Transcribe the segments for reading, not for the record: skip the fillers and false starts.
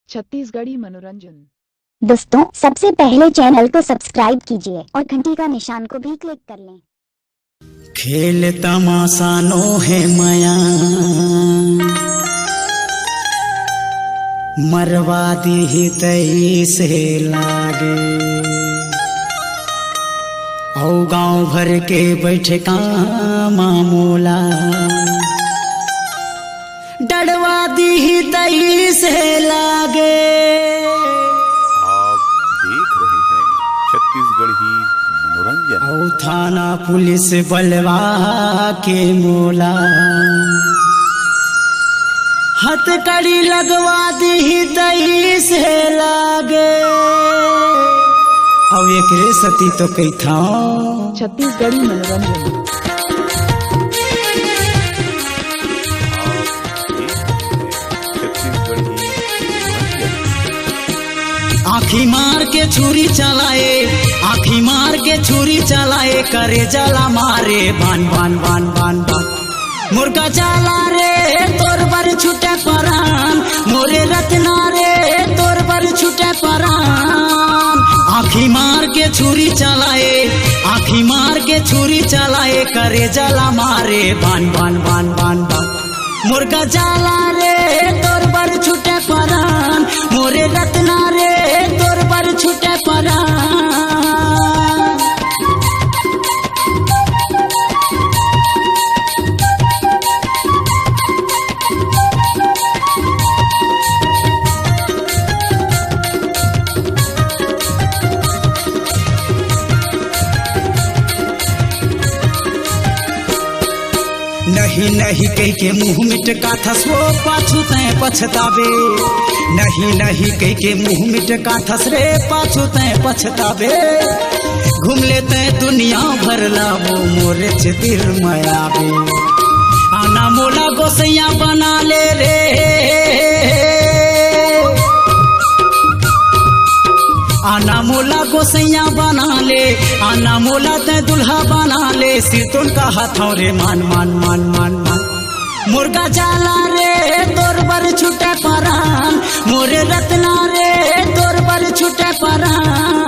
छत्तीसगढ़ी मनोरंजन। दोस्तों, सबसे पहले चैनल को सब्सक्राइब कीजिए और घंटी का निशान को भी क्लिक कर लें। खेल तमाशा नो है माया मरवा दी तई से लागे औ गांव भर के बैठे का मामूला डरवा दी तई से लागे। आप देख रहे हैं छत्तीसगढ़ी मनोरंजन। औ थाना पुलिस बलवा के मोला हथकड़ी लगवा दी दही से लागे। अब एक रे सती तो कही था छत्तीसगढ़ी मनोरंजन। आँखी मार के छुरी चलाए, आँखी मार के छुरी चलाए, करे जला मारे बान बान बान बान बान। मुर्गा चला रे तोर बर छुटे परान, मोरे रत्ना रे तोर बर छुटे परान। आँखी मार के छुरी चलाए, आँखी मार के छुरी चलाए, करे जला मारे बान बान बान बान बान। मुर्गा चला रे तोर बर छुटे परान, मोरे रत्ना रे तोर बर छुटे परान। नहीं नहीं कह के मुंह मिटका थस वो पाछू तय पछतावे। नहीं नहीं कह के मुंह मिटका थस रे पाछू तय पछतावे। घूम लेते दुनिया भर लावो मोरे चितिर मयावे। आना मोला गोसैया बना ले रे, आना मोला गोसैया बना ले, आना मोला ते दुल्हा बना ले। सिर तुन का हाथों रे मान मान मान मान मान। मुर्गा जाला रे तोर बर छुटे परान, मोरे रत्ना रे तोर बर छुटे परान।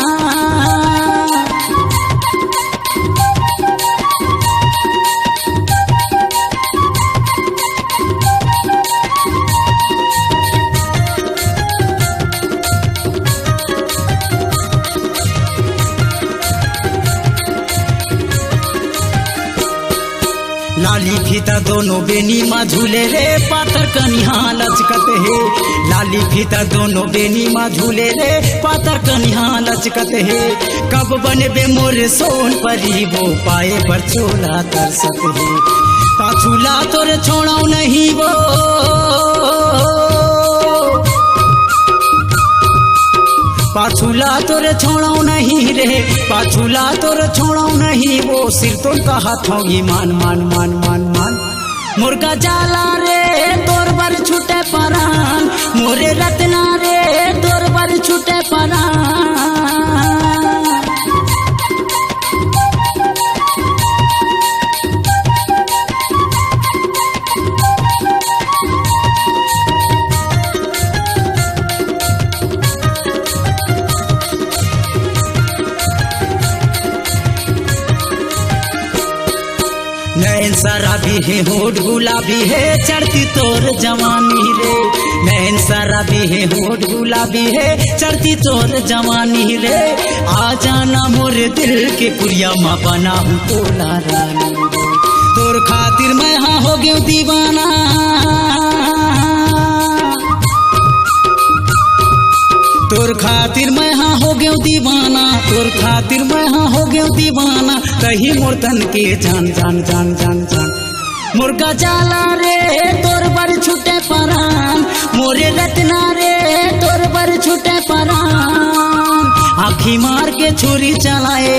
लाली फीता दोनों बेनी माँ झूले रे, पातर कनिहा लचकत है। लाली फीता दोनों बेनी माँ झूले रे, पातर कनिहा लचकत है। कब बनबे मोरे सोन परी वो पाए पर चोला तरसत है। पाछूला तोरे छोड़ाऊ नहीं वो, पाछूला तोरे छोड़ाऊ नहीं रे, पाछूला तोरे छोड़ाऊ नहीं वो। सिर तो का हाथों ये मान मान मान मान मान। मुर्गा जाला रे तोर बर छुटे परान, मोरे रत्ना रे तोर बर छुटे परान। नैन शराबी है होठ गुलाबी है, चढ़ती तोर जवानी रे। नैन शराबी है होठ गुलाबी है, चढ़ती तोर जवानी रे। आ जाना मोरे दिल के पुरिया माँ बना हूँ तोला रानी रे। तोर खातिर मैं हाँ हो गया दीवाना, तोर खातिर मैं हाँ हो गया दीवाना, तोर खातिर मैं हाँ हो गया दीवाना। कहीं मोर तन के जान जान जान जान जान। मुर्गा जाला रे तोर बर छुटे परान, मोरे रत्ना रे तोर बर छुटे परान। आँखी मार के छुरी चलाए,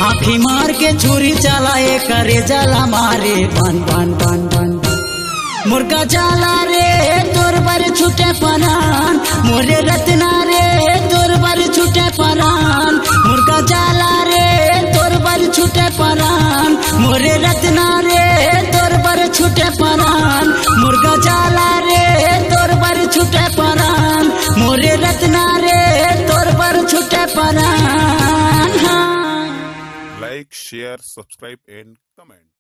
आँखी मार के छुरी चलाए, करे जला मारे बान बान बान बान बान। मुर्गा जाला रे तोर बर छुटे परान, मोरे रत्ना रे तोर बर छुटे परान। मुर्गा जाला रे तोर बर छुटे परान, मोरे रत्ना रे तोर बर छुटे परान। मुर्गा जाला रे तोर बर छुटे परान, मोरे like, share, subscribe and comment.